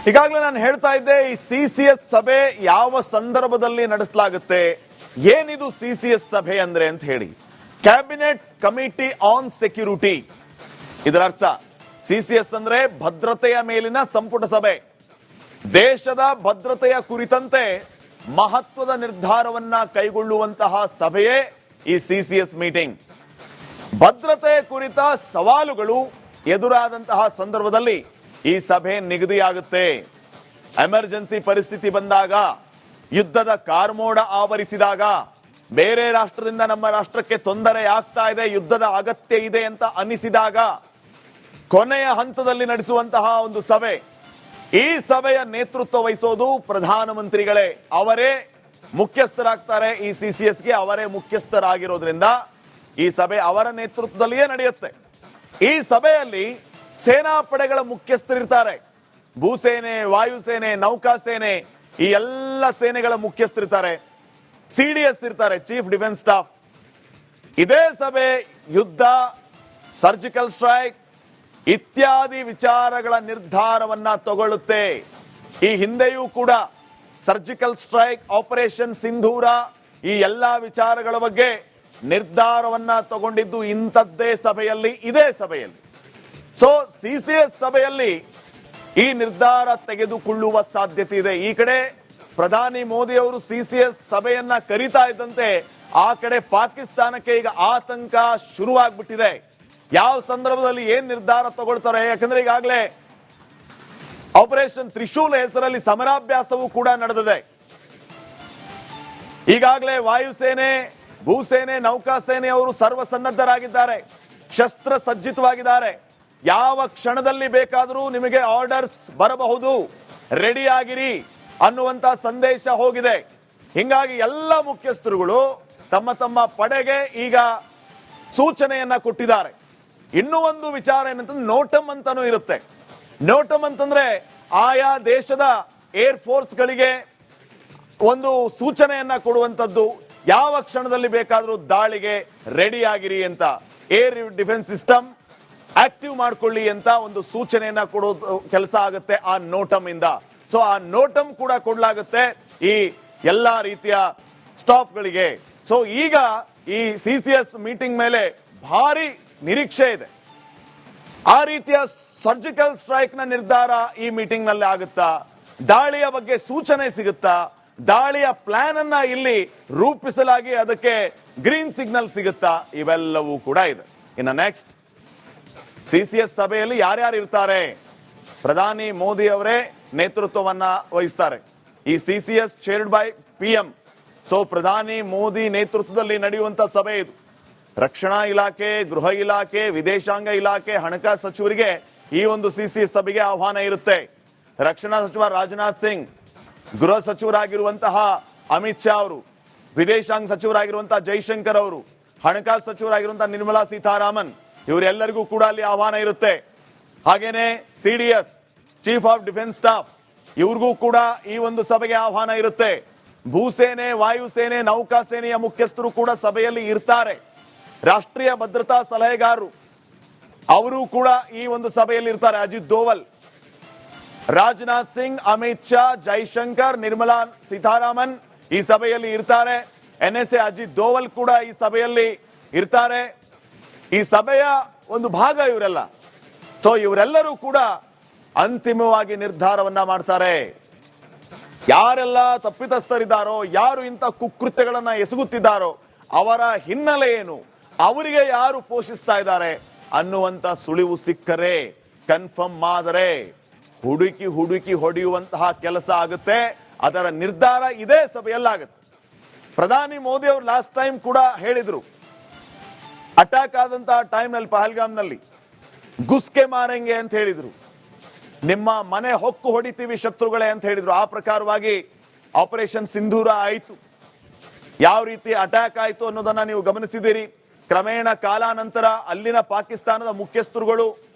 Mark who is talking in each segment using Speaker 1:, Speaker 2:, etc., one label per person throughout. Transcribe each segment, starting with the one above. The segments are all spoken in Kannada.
Speaker 1: ಈಗಾಗಲೇ ನಾನು ಹೇಳ್ತಾ ಇದ್ದೆ, ಈ ಸಿಸಿಎಸ್ ಸಭೆ ಯಾವ ಸಂದರ್ಭದಲ್ಲಿ ನಡೆಸಲಾಗುತ್ತೆ, ಏನಿದು ಸಿಸಿಎಸ್ ಸಭೆ ಅಂದ್ರೆ ಅಂತ ಹೇಳಿ. ಕ್ಯಾಬಿನೆಟ್ ಕಮಿಟಿ ಆನ್ ಸೆಕ್ಯೂರಿಟಿ, ಇದರ ಅರ್ಥ ಸಿಸಿಎಸ್ ಅಂದ್ರೆ ಭದ್ರತೆಯ ಮೇಲಿನ ಸಂಪುಟ ಸಭೆ. ದೇಶದ ಭದ್ರತೆಯ ಕುರಿತಂತೆ ಮಹತ್ವದ ನಿರ್ಧಾರವನ್ನ ಕೈಗೊಳ್ಳುವಂತಹ ಸಭೆಯೇ ಈ ಸಿಸಿಎಸ್ ಮೀಟಿಂಗ್. ಭದ್ರತೆ ಕುರಿತ ಸವಾಲುಗಳು ಎದುರಾದಂತಹ ಸಂದರ್ಭದಲ್ಲಿ ಈ ಸಭೆ ನಿಗದಿಯಾಗುತ್ತೆ. ಎಮರ್ಜೆನ್ಸಿ ಪರಿಸ್ಥಿತಿ ಬಂದಾಗ, ಯುದ್ಧದ ಕಾರ್ಮೋಡ ಆವರಿಸಿದಾಗ, ಬೇರೆ ರಾಷ್ಟ್ರದಿಂದ ನಮ್ಮ ರಾಷ್ಟ್ರಕ್ಕೆ ತೊಂದರೆ ಆಗ್ತಾ ಇದೆ, ಯುದ್ಧದ ಅಗತ್ಯ ಇದೆ ಅಂತ ಅನಿಸಿದಾಗ ಕೊನೆಯ ಹಂತದಲ್ಲಿ ನಡೆಸುವಂತಹ ಒಂದು ಸಭೆ. ಈ ಸಭೆಯ ನೇತೃತ್ವ ವಹಿಸೋದು ಪ್ರಧಾನಮಂತ್ರಿಗಳೇ. ಅವರೇ ಮುಖ್ಯಸ್ಥರಾಗ್ತಾರೆ. ಈ ಸಿಸಿಎಸ್ಗೆ ಅವರೇ ಮುಖ್ಯಸ್ಥರಾಗಿರೋದ್ರಿಂದ ಈ ಸಭೆ ಅವರ ನೇತೃತ್ವದಲ್ಲಿಯೇ ನಡೆಯುತ್ತೆ. ಈ ಸಭೆಯಲ್ಲಿ ಸೇನಾ ಪಡೆಗಳ ಮುಖ್ಯಸ್ಥರಿರ್ತಾರೆ. ಭೂಸೇನೆ, ವಾಯುಸೇನೆ, ನೌಕಾಸೇನೆ, ಈ ಎಲ್ಲ ಸೇನೆಗಳ ಮುಖ್ಯಸ್ಥರಿರ್ತಾರೆ. ಸಿಡಿಎಸ್ ಇರ್ತಾರೆ, ಚೀಫ್ ಡಿಫೆನ್ಸ್ ಸ್ಟಾಫ್. ಇದೇ ಸಭೆ ಯುದ್ಧ, ಸರ್ಜಿಕಲ್ ಸ್ಟ್ರೈಕ್ ಇತ್ಯಾದಿ ವಿಚಾರಗಳ ನಿರ್ಧಾರವನ್ನ ತಗೊಳ್ಳುತ್ತೆ. ಈ ಹಿಂದೆಯೂ ಕೂಡ ಸರ್ಜಿಕಲ್ ಸ್ಟ್ರೈಕ್, ಆಪರೇಷನ್ ಸಿಂಧೂರ, ಈ ಎಲ್ಲಾ ವಿಚಾರಗಳ ಬಗ್ಗೆ ನಿರ್ಧಾರವನ್ನ ತಗೊಂಡಿದ್ದು ಇಂಥದ್ದೇ ಸಭೆಯಲ್ಲಿ, ಇದೇ ಸಭೆಯಲ್ಲಿ. ಸೊ ಸಿಸಿಎಸ್ ಸಭೆಯಲ್ಲಿ ಈ ನಿರ್ಧಾರ ತೆಗೆದುಕೊಳ್ಳುವ ಸಾಧ್ಯತೆ ಇದೆ. ಈ ಕಡೆ ಪ್ರಧಾನಿ ಮೋದಿ ಅವರು ಸಿಸಿಎಸ್ ಸಭೆಯನ್ನ ಕರೀತಾ ಇದ್ದಂತೆ ಆ ಕಡೆ ಪಾಕಿಸ್ತಾನಕ್ಕೆ ಈಗ ಆತಂಕ ಶುರುವಾಗ್ಬಿಟ್ಟಿದೆ. ಯಾವ ಸಂದರ್ಭದಲ್ಲಿ ಏನ್ ನಿರ್ಧಾರ ತಗೊಳ್ತಾರೆ, ಯಾಕಂದ್ರೆ ಈಗಾಗಲೇ ಆಪರೇಷನ್ ತ್ರಿಶೂಲ್ ಹೆಸರಲ್ಲಿ ಸಮರಾಭ್ಯಾಸವೂ ಕೂಡ ನಡೆದಿದೆ. ಈಗಾಗಲೇ ವಾಯುಸೇನೆ, ಭೂಸೇನೆ, ನೌಕಾಸೇನೆ ಅವರು ಸರ್ವಸನ್ನದ್ಧರಾಗಿದ್ದಾರೆ, ಶಸ್ತ್ರ ಸಜ್ಜಿತವಾಗಿದ್ದಾರೆ. ಯಾವ ಕ್ಷಣದಲ್ಲಿ ಬೇಕಾದರೂ ನಿಮಗೆ ಆರ್ಡರ್ಸ್ ಬರಬಹುದು, ರೆಡಿ ಆಗಿರಿ ಅನ್ನುವಂತ ಸಂದೇಶ ಹೋಗಿದೆ. ಹಿಂಗಾಗಿ ಎಲ್ಲ ಮುಖ್ಯಸ್ಥರುಗಳು ತಮ್ಮ ತಮ್ಮ ಪಡೆಗೆ ಈಗ ಸೂಚನೆಯನ್ನ ಕೊಟ್ಟಿದ್ದಾರೆ. ಇನ್ನೂ ಒಂದು ವಿಚಾರ ಏನಂತಂದ್ರೆ ನೋಟಮ್ ಅಂತಾನೂ ಇರುತ್ತೆ. ನೋಟಮ್ ಅಂತಂದ್ರೆ ಆಯಾ ದೇಶದ ಏರ್ ಫೋರ್ಸ್ ಗಳಿಗೆ ಒಂದು ಸೂಚನೆಯನ್ನ ಕೊಡುವಂತದ್ದು, ಯಾವ ಕ್ಷಣದಲ್ಲಿ ಬೇಕಾದರೂ ದಾಳಿಗೆ ರೆಡಿ ಆಗಿರಿ ಅಂತ, ಏರ್ ಡಿಫೆನ್ಸ್ ಸಿಸ್ಟಮ್ ಆಕ್ಟಿವ್ ಮಾಡ್ಕೊಳ್ಳಿ ಅಂತ ಒಂದು ಸೂಚನೆಯನ್ನ ಕೊಡೋದು ಕೆಲಸ ಆಗುತ್ತೆ ಆ ನೋಟಮ್ ಇಂದ. ಸೊ ಆ ನೋಟಮ್ ಕೂಡ ಕೊಡಲಾಗುತ್ತೆ ಈ ಎಲ್ಲಾ ರೀತಿಯ ಸ್ಟಾಫ್ ಗಳಿಗೆ. ಸೊ ಈಗ ಈ ಸಿಸಿಎಸ್ ಮೀಟಿಂಗ್ ಮೇಲೆ ಭಾರಿ ನಿರೀಕ್ಷೆ ಇದೆ. ಆ ರೀತಿಯ ಸರ್ಜಿಕಲ್ ಸ್ಟ್ರೈಕ್ ನ ನಿರ್ಧಾರ ಈ ಮೀಟಿಂಗ್ ನಲ್ಲಿ ಆಗುತ್ತಾ, ದಾಳಿಯ ಬಗ್ಗೆ ಸೂಚನೆ ಸಿಗುತ್ತಾ, ದಾಳಿಯ ಪ್ಲಾನ್ ಅನ್ನ ಇಲ್ಲಿ ರೂಪಿಸಲಾಗಿ ಅದಕ್ಕೆ ಗ್ರೀನ್ ಸಿಗ್ನಲ್ ಸಿಗುತ್ತಾ, ಇವೆಲ್ಲವೂ ಕೂಡ ಇದೆ. ಇನ್ನು ನೆಕ್ಸ್ಟ್ ಸಿಸಿಎಸ್ ಸಭೆಯಲ್ಲಿ ಯಾರ್ಯಾರು ಇರ್ತಾರೆ, ಪ್ರಧಾನಿ ಮೋದಿ ಅವರೇ ನೇತೃತ್ವವನ್ನ ವಹಿಸ್ತಾರೆ. ಈ CCS chaired by PM. So ಪ್ರಧಾನಿ ಮೋದಿ ನೇತೃತ್ವದಲ್ಲಿ ನಡೆಯುವಂತ ಸಭೆ ಇದು. ರಕ್ಷಣಾ ಇಲಾಖೆ, ಗೃಹ ಇಲಾಖೆ, ವಿದೇಶಾಂಗ ಇಲಾಖೆ, ಹಣಕಾಸು ಸಚಿವರಿಗೆ ಈ ಒಂದು ಸಿಸಿಎಸ್ ಸಭೆಗೆ ಆಹ್ವಾನ ಇರುತ್ತೆ. ರಕ್ಷಣಾ ಸಚಿವ ರಾಜನಾಥ್ ಸಿಂಗ್, ಗೃಹ ಸಚಿವರಾಗಿರುವಂತಹ ಅಮಿತ್ ಶಾ ಅವರು, ವಿದೇಶಾಂಗ ಸಚಿವರಾಗಿರುವಂತಹ ಜೈಶಂಕರ್ ಅವರು, ಹಣಕಾಸು ಸಚಿವರಾಗಿರುವಂತಹ ನಿರ್ಮಲಾ ಸೀತಾರಾಮನ್, ಇವರೆಲ್ಲರಿಗೂ ಕೂಡ ಅಲ್ಲಿ ಆಹ್ವಾನ ಇರುತ್ತೆ. ಹಾಗೇನೆ CDS, chief of defence staff, ಇವ್ರಿಗೂ ಕೂಡ ಈ ಒಂದು ಸಭೆಗೆ ಆಹ್ವಾನ ಇರುತ್ತೆ. ಭೂಸೇನೆ, ವಾಯುಸೇನೆ, ನೌಕಾಸೇನೆಯ ಮುಖ್ಯಸ್ಥರು ಕೂಡ ಸಭೆಯಲ್ಲಿ ಇರ್ತಾರೆ. ರಾಷ್ಟ್ರೀಯ ಭದ್ರತಾ ಸಲಹೆಗಾರರು ಅವರು ಕೂಡ ಈ ಒಂದು ಸಭೆಯಲ್ಲಿ ಇರ್ತಾರೆ. ಅಜಿತ್ ದೋವಲ್, ರಾಜನಾಥ್ ಸಿಂಗ್, ಅಮಿತ್ ಶಾ, ಜೈಶಂಕರ್, ನಿರ್ಮಲಾ ಸೀತಾರಾಮನ್ ಈ ಸಭೆಯಲ್ಲಿ ಇರ್ತಾರೆ. NSA ಅಜಿತ್ ದೋವಲ್ ಕೂಡ ಈ ಸಭೆಯಲ್ಲಿ ಇರ್ತಾರೆ. ಈ ಸಭೆಯ ಒಂದು ಭಾಗ ಇವರೆಲ್ಲ. ಸೊ ಇವರೆಲ್ಲರೂ ಕೂಡ ಅಂತಿಮವಾಗಿ ನಿರ್ಧಾರವನ್ನ ಮಾಡ್ತಾರೆ. ಯಾರೆಲ್ಲ ತಪ್ಪಿತಸ್ಥರಿದ್ದಾರೋ, ಯಾರು ಇಂಥ ಕುಕೃತ್ಯಗಳನ್ನ ಎಸಗುತ್ತಿದ್ದಾರೋ, ಅವರ ಹಿನ್ನೆಲೆ ಏನು, ಅವರಿಗೆ ಯಾರು ಪೋಷಿಸ್ತಾ ಇದ್ದಾರೆ ಅನ್ನುವಂತ ಸುಳಿವು ಸಿಕ್ಕರೆ, ಕನ್ಫರ್ಮ್ ಆದರೆ ಹುಡುಕಿ ಹುಡುಕಿ ಹೊಡೆಯುವಂತಹ ಕೆಲಸ ಆಗುತ್ತೆ. ಅದರ ನಿರ್ಧಾರ ಇದೇ ಸಭೆಯಲ್ಲಾಗುತ್ತೆ. ಪ್ರಧಾನಿ ಮೋದಿ ಅವರು ಲಾಸ್ಟ್ ಟೈಮ್ ಕೂಡ ಹೇಳಿದ್ರು, ಅಟ್ಯಾಕ್ ಆದಂತಹ ಟೈಮ್ ನಲ್ಲಿ ಪಹಲ್ಗಾಮ್ನಲ್ಲಿ ಗುಸ್ಕೆ ಮಾರೆಂಗೆ ಅಂತ ಹೇಳಿದ್ರು, ನಿಮ್ಮ ಮನೆ ಹೊಕ್ಕು ಹೊಡಿತೀವಿ ಶತ್ರುಗಳೇ ಅಂತ ಹೇಳಿದ್ರು. ಆ ಪ್ರಕಾರವಾಗಿ ಆಪರೇಷನ್ ಸಿಂಧೂರ ಆಯಿತು. ಯಾವ ರೀತಿ ಅಟ್ಯಾಕ್ ಆಯಿತು ಅನ್ನೋದನ್ನ ನೀವು ಗಮನಿಸಿದ್ದೀರಿ. ಕ್ರಮೇಣ ಕಾಲಾನಂತರ ಅಲ್ಲಿನ ಪಾಕಿಸ್ತಾನದ ಮುಖ್ಯಸ್ಥರುಗಳು,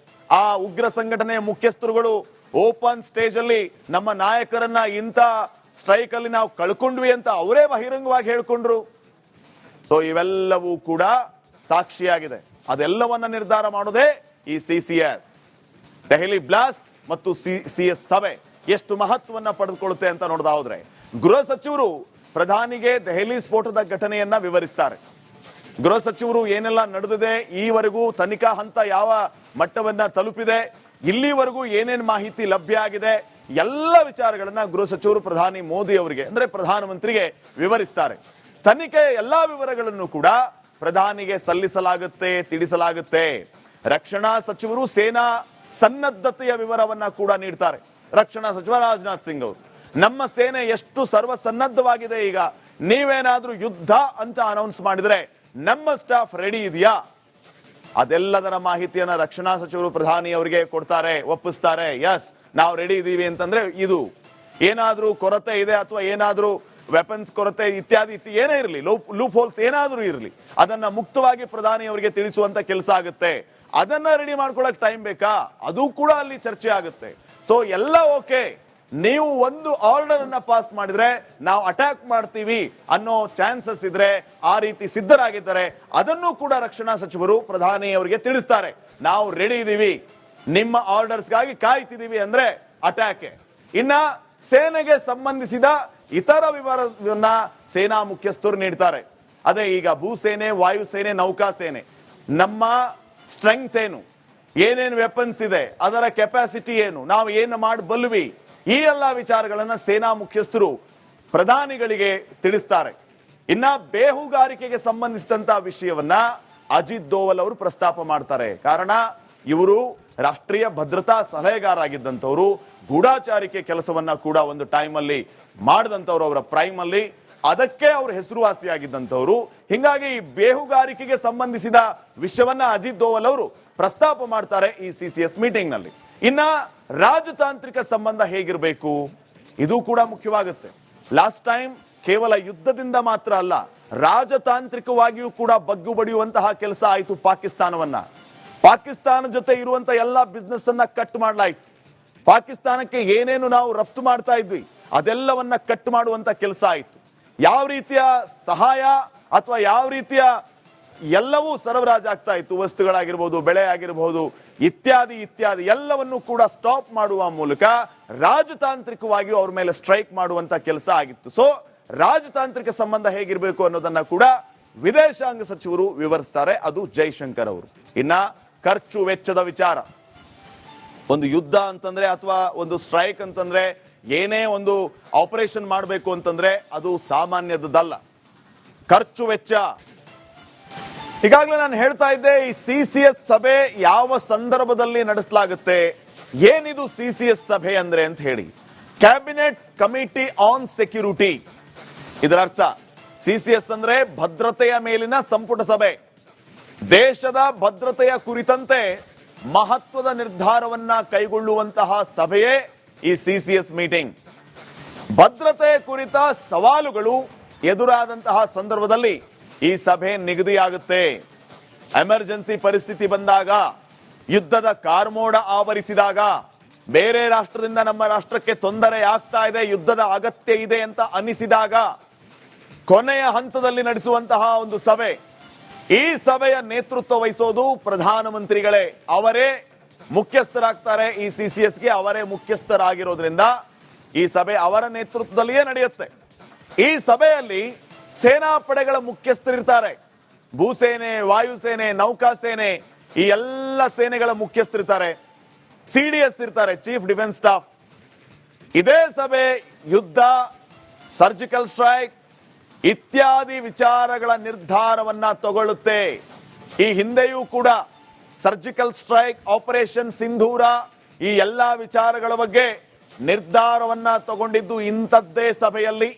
Speaker 1: ಆ ಉಗ್ರ ಸಂಘಟನೆಯ ಮುಖ್ಯಸ್ಥರುಗಳು ಓಪನ್ ಸ್ಟೇಜ್ ಅಲ್ಲಿ ನಮ್ಮ ನಾಯಕರನ್ನ ಇಂಥ ಸ್ಟ್ರೈಕ್ ಅಲ್ಲಿ ನಾವು ಕಳ್ಕೊಂಡ್ವಿ ಅಂತ ಅವರೇ ಬಹಿರಂಗವಾಗಿ ಹೇಳ್ಕೊಂಡ್ರು. ಸೊ ಇವೆಲ್ಲವೂ ಕೂಡ ಸಾಕ್ಷಿಯಾಗಿದೆ. ಅದೆಲ್ಲವನ್ನ ನಿರ್ಧಾರ ಮಾಡೋದೇ ಈ ಸಿಸಿಎಸ್. ದೆಹಲಿ ಬ್ಲಾಸ್ಟ್ ಮತ್ತು ಸಿಸಿಎಸ್ ಸಭೆ ಎಷ್ಟು ಮಹತ್ವವನ್ನ ಪಡೆದುಕೊಳ್ಳುತ್ತೆ ಅಂತ ನೋಡ್ದಾ ಹೋದ್ರೆ ಗೃಹ ಸಚಿವರು ಪ್ರಧಾನಿಗೆ ದೆಹಲಿ ಸ್ಫೋಟದ ಘಟನೆಯನ್ನ ವಿವರಿಸ್ತಾರೆ. ಗೃಹ ಸಚಿವರು ಏನೆಲ್ಲ ನಡೆದಿದೆ, ಈವರೆಗೂ ತನಿಖಾ ಹಂತ ಯಾವ ಮಟ್ಟವನ್ನ ತಲುಪಿದೆ, ಇಲ್ಲಿವರೆಗೂ ಏನೇನು ಮಾಹಿತಿ ಲಭ್ಯ ಆಗಿದೆ, ಎಲ್ಲ ವಿಚಾರಗಳನ್ನ ಗೃಹ ಸಚಿವರು ಪ್ರಧಾನಿ ಮೋದಿ ಅವರಿಗೆ ಅಂದ್ರೆ ಪ್ರಧಾನಮಂತ್ರಿಗೆ ವಿವರಿಸ್ತಾರೆ. ತನಿಖೆಯ ಎಲ್ಲಾ ವಿವರಗಳನ್ನು ಕೂಡ ಪ್ರಧಾನಿಗೆ ಸಲ್ಲಿಸಲಾಗುತ್ತೆ, ತಿಳಿಸಲಾಗುತ್ತೆ. ರಕ್ಷಣಾ ಸಚಿವರು ಸೇನಾ ಸನ್ನದ್ಧತೆಯ ವಿವರವನ್ನ ಕೂಡ ನೀಡ್ತಾರೆ. ರಕ್ಷಣಾ ಸಚಿವ ರಾಜನಾಥ್ ಸಿಂಗ್ ಅವರು ನಮ್ಮ ಸೇನೆ ಎಷ್ಟು ಸರ್ವಸನ್ನದ್ಧವಾಗಿದೆ, ಈಗ ನೀವೇನಾದ್ರೂ ಯುದ್ಧ ಅಂತ ಅನೌನ್ಸ್ ಮಾಡಿದ್ರೆ ನಮ್ಮ ಸ್ಟಾಫ್ ರೆಡಿ ಇದೆಯಾ, ಅದೆಲ್ಲದರ ಮಾಹಿತಿಯನ್ನ ರಕ್ಷಣಾ ಸಚಿವರು ಪ್ರಧಾನಿ ಅವರಿಗೆ ಕೊಡ್ತಾರೆ, ಒಪ್ಪಿಸ್ತಾರೆ. ಎಸ್, ನಾವು ರೆಡಿ ಇದೀವಿ ಅಂತಂದ್ರೆ ಇದು ಏನಾದ್ರೂ ಕೊರತೆ ಇದೆ ಅಥವಾ ಏನಾದ್ರೂ ವೆಪನ್ಸ್ ಕೊರತೆ ಇತ್ಯಾದಿ ಏನೇ ಇರಲಿ, ಲೂಪ್ ಹೋಲ್ಸ್ ಏನಾದ್ರೂ ಇರಲಿ, ಅದನ್ನ ಮುಕ್ತವಾಗಿ ಪ್ರಧಾನಿ ಅವರಿಗೆ ತಿಳಿಸುವಂತ ಕೆಲಸ ಆಗುತ್ತೆ. ಅದನ್ನ ರೆಡಿ ಮಾಡ್ಕೊಳಕ್ ಟೈಮ್ ಬೇಕಾ, ಅದು ಕೂಡ ಅಲ್ಲಿ ಚರ್ಚೆ ಆಗುತ್ತೆ. ಸೊ ಎಲ್ಲ ಓಕೆ, ನೀವು ಒಂದು ಆರ್ಡರ್ ಅನ್ನ ಪಾಸ್ ಮಾಡಿದ್ರೆ ನಾವು ಅಟ್ಯಾಕ್ ಮಾಡ್ತೀವಿ ಅನ್ನೋ ಚಾನ್ಸಸ್ ಇದ್ರೆ, ಆ ರೀತಿ ಸಿದ್ಧರಾಗಿದ್ದಾರೆ, ಅದನ್ನು ಕೂಡ ರಕ್ಷಣಾ ಸಚಿವರು ಪ್ರಧಾನಿ ಅವರಿಗೆ ತಿಳಿಸ್ತಾರೆ. ನಾವು ರೆಡಿ ಇದೀವಿ, ನಿಮ್ಮ ಆರ್ಡರ್ಸ್ಗಾಗಿ ಕಾಯ್ತಿದೀವಿ ಅಂದ್ರೆ ಅಟ್ಯಾಕ್. ಇನ್ನ ಸೇನೆಗೆ ಸಂಬಂಧಿಸಿದ ಇತರ ವಿವರವನ್ನ ಸೇನಾ ಮುಖ್ಯಸ್ಥರು ನೀಡ್ತಾರೆ. ಅದೇ ಈಗ ಭೂಸೇನೆ, ವಾಯುಸೇನೆ, ನೌಕಾಸೇನೆ, ನಮ್ಮ ಸ್ಟ್ರೆಂಗ್ತ್ ಏನು, ಏನೇನು ವೆಪನ್ಸ್ ಇದೆ, ಅದರ ಕೆಪಾಸಿಟಿ ಏನು, ನಾವು ಏನು ಮಾಡಬಲ್ವಿ, ಈ ಎಲ್ಲ ವಿಚಾರಗಳನ್ನ ಸೇನಾ ಮುಖ್ಯಸ್ಥರು ಪ್ರಧಾನಿಗಳಿಗೆ ತಿಳಿಸ್ತಾರೆ. ಇನ್ನ ಬೇಹುಗಾರಿಕೆಗೆ ಸಂಬಂಧಿಸಿದಂತ ವಿಷಯವನ್ನ ಅಜಿತ್ ದೋವಲ್ ಅವರು ಪ್ರಸ್ತಾಪ ಮಾಡ್ತಾರೆ. ಕಾರಣ ಇವರು ರಾಷ್ಟ್ರೀಯ ಭದ್ರತಾ ಸಲಹೆಗಾರಾಗಿದ್ದಂಥವ್ರು, ಗೂಢಾಚಾರಿಕೆ ಕೆಲಸವನ್ನ ಕೂಡ ಒಂದು ಟೈಮ್ ಅಲ್ಲಿ ಮಾಡಿದಂಥವ್ರು, ಅವರ ಪ್ರೈಮ್ ಅಲ್ಲಿ ಅದಕ್ಕೆ ಅವರು ಹೆಸರುವಾಸಿಯಾಗಿದ್ದಂಥವ್ರು. ಹಿಂಗಾಗಿ ಈ ಬೇಹುಗಾರಿಕೆಗೆ ಸಂಬಂಧಿಸಿದ ವಿಷಯವನ್ನ ಅಜಿತ್ ದೋವಲ್ ಅವರು ಪ್ರಸ್ತಾಪ ಮಾಡ್ತಾರೆ ಈ ಸಿಸಿಎಸ್ ಮೀಟಿಂಗ್ ನಲ್ಲಿ. ಇನ್ನ ರಾಜತಾಂತ್ರಿಕ ಸಂಬಂಧ ಹೇಗಿರಬೇಕು, ಇದು ಕೂಡ ಮುಖ್ಯವಾಗುತ್ತೆ. ಲಾಸ್ಟ್ ಟೈಮ್ ಕೇವಲ ಯುದ್ಧದಿಂದ ಮಾತ್ರ ಅಲ್ಲ, ರಾಜತಾಂತ್ರಿಕವಾಗಿಯೂ ಕೂಡ ಬಗ್ಗು ಬಡಿಯುವಂತಹ ಕೆಲಸ ಆಯಿತು. ಪಾಕಿಸ್ತಾನ ಜೊತೆ ಇರುವಂತ ಎಲ್ಲ ಬಿಸ್ನೆಸ್ ಅನ್ನ ಕಟ್ ಮಾಡಲಾಯಿತು. ಪಾಕಿಸ್ತಾನಕ್ಕೆ ಏನೇನು ನಾವು ರಫ್ತು ಮಾಡ್ತಾ ಇದ್ವಿ ಅದೆಲ್ಲವನ್ನ ಕಟ್ ಮಾಡುವಂತ ಕೆಲಸ ಆಯಿತು. ಯಾವ ರೀತಿಯ ಸಹಾಯ ಅಥವಾ ಯಾವ ರೀತಿಯ ಎಲ್ಲವೂ ಸರಬರಾಜಾಗ್ತಾ ಇತ್ತು, ವಸ್ತುಗಳಾಗಿರ್ಬೋದು, ಬೆಳೆ ಆಗಿರಬಹುದು, ಇತ್ಯಾದಿ ಎಲ್ಲವನ್ನು ಕೂಡ ಸ್ಟಾಪ್ ಮಾಡುವ ಮೂಲಕ ರಾಜತಾಂತ್ರಿಕವಾಗಿ ಅವ್ರ ಮೇಲೆ ಸ್ಟ್ರೈಕ್ ಮಾಡುವಂತ ಕೆಲಸ ಆಗಿತ್ತು. ಸೊ ರಾಜತಾಂತ್ರಿಕ ಸಂಬಂಧ ಹೇಗಿರಬೇಕು ಅನ್ನೋದನ್ನ ಕೂಡ ವಿದೇಶಾಂಗ ಸಚಿವರು ವಿವರಿಸ್ತಾರೆ, ಅದು ಜೈಶಂಕರ್ ಅವರು. ಇನ್ನ ಖರ್ಚು ವೆಚ್ಚದ ವಿಚಾರ, ಒಂದು ಯುದ್ಧ ಅಂತಂದ್ರೆ ಅಥವಾ ಒಂದು ಸ್ಟ್ರೈಕ್ ಅಂತಂದ್ರೆ, ಏನೇ ಒಂದು ಆಪರೇಷನ್ ಮಾಡಬೇಕು ಅಂತಂದ್ರೆ ಅದು ಸಾಮಾನ್ಯದಲ್ಲ. ಖರ್ಚು ವೆಚ್ಚ, ಈಗಾಗಲೇ ನಾನು ಹೇಳ್ತಾ ಇದ್ದೆ, ಈ ಸಿಸಿಎಸ್ ಸಭೆ ಯಾವ ಸಂದರ್ಭದಲ್ಲಿ ನಡೆಸಲಾಗುತ್ತೆ, ಏನಿದು ಸಿಸಿಎಸ್ ಸಭೆ ಅಂದ್ರೆ ಅಂತ ಹೇಳಿ. ಕ್ಯಾಬಿನೆಟ್ ಕಮಿಟಿ ಆನ್ ಸೆಕ್ಯೂರಿಟಿ, ಇದರ ಅರ್ಥ ಸಿಸಿಎಸ್ ಅಂದ್ರೆ ಭದ್ರತೆಯ ಮೇಲಿನ ಸಂಪುಟ ಸಭೆ. ದೇಶದ ಭದ್ರತೆಯ ಕುರಿತಂತೆ ಮಹತ್ವದ ನಿರ್ಧಾರವನ್ನ ಕೈಗೊಳ್ಳುವಂತಹ ಸಭೆಯೇ ಈ ಸಿಸಿಎಸ್ ಮೀಟಿಂಗ್. ಭದ್ರತೆ ಕುರಿತ ಸವಾಲುಗಳು ಎದುರಾದಂತಹ ಸಂದರ್ಭದಲ್ಲಿ ಈ ಸಭೆ ನಿಗದಿಯಾಗುತ್ತೆ. ಎಮರ್ಜೆನ್ಸಿ ಪರಿಸ್ಥಿತಿ ಬಂದಾಗ, ಯುದ್ಧದ ಕಾರ್ಮೋಡ ಆವರಿಸಿದಾಗ, ಬೇರೆ ರಾಷ್ಟ್ರದಿಂದ ನಮ್ಮ ರಾಷ್ಟ್ರಕ್ಕೆ ತೊಂದರೆ ಆಗ್ತಾ ಇದೆ, ಯುದ್ಧದ ಅಗತ್ಯ ಇದೆ ಅಂತ ಅನಿಸಿದಾಗ, ಕೊನೆಯ ಹಂತದಲ್ಲಿ ನಡೆಸುವಂತಹ ಒಂದು ಸಭೆ. ಈ ಸಭೆಯ ನೇತೃತ್ವ ವಹಿಸೋದು ಪ್ರಧಾನಮಂತ್ರಿಗಳೇ, ಅವರೇ ಮುಖ್ಯಸ್ಥರಾಗ್ತಾರೆ. ಈ ಸಿಸಿಎಸ್ಗೆ ಅವರೇ ಮುಖ್ಯಸ್ಥರಾಗಿರೋದ್ರಿಂದ ಈ ಸಭೆ ಅವರ ನೇತೃತ್ವದಲ್ಲಿಯೇ ನಡೆಯುತ್ತೆ. ಈ ಸಭೆಯಲ್ಲಿ ಸೇನಾ ಪಡೆಗಳ ಮುಖ್ಯಸ್ಥರಿರ್ತಾರೆ. ಭೂಸೇನೆ, ವಾಯುಸೇನೆ, ನೌಕಾಸೇನೆ, ಈ ಎಲ್ಲ ಸೇನೆಗಳ ಮುಖ್ಯಸ್ಥರಿರ್ತಾರೆ. ಸಿಡಿಎಸ್ ಇರ್ತಾರೆ, ಚೀಫ್ ಡಿಫೆನ್ಸ್ ಸ್ಟಾಫ್. ಇದೇ ಸಭೆ ಯುದ್ಧ, ಸರ್ಜಿಕಲ್ ಸ್ಟ್ರೈಕ್ ಇತ್ಯಾದಿ ವಿಚಾರಗಳ ನಿರ್ಧಾರವನ್ನ ತಗೊಳ್ಳುತ್ತೆ. ಈ ಹಿಂದೆಯೂ ಕೂಡ ಸರ್ಜಿಕಲ್ ಸ್ಟ್ರೈಕ್, ಆಪರೇಷನ್ ಸಿಂಧೂರ, ಈ ಎಲ್ಲಾ ವಿಚಾರಗಳ ಬಗ್ಗೆ ನಿರ್ಧಾರವನ್ನ ತಗೊಂಡಿದ್ದು ಇಂಥದ್ದೇ ಸಭೆಯಲ್ಲಿ,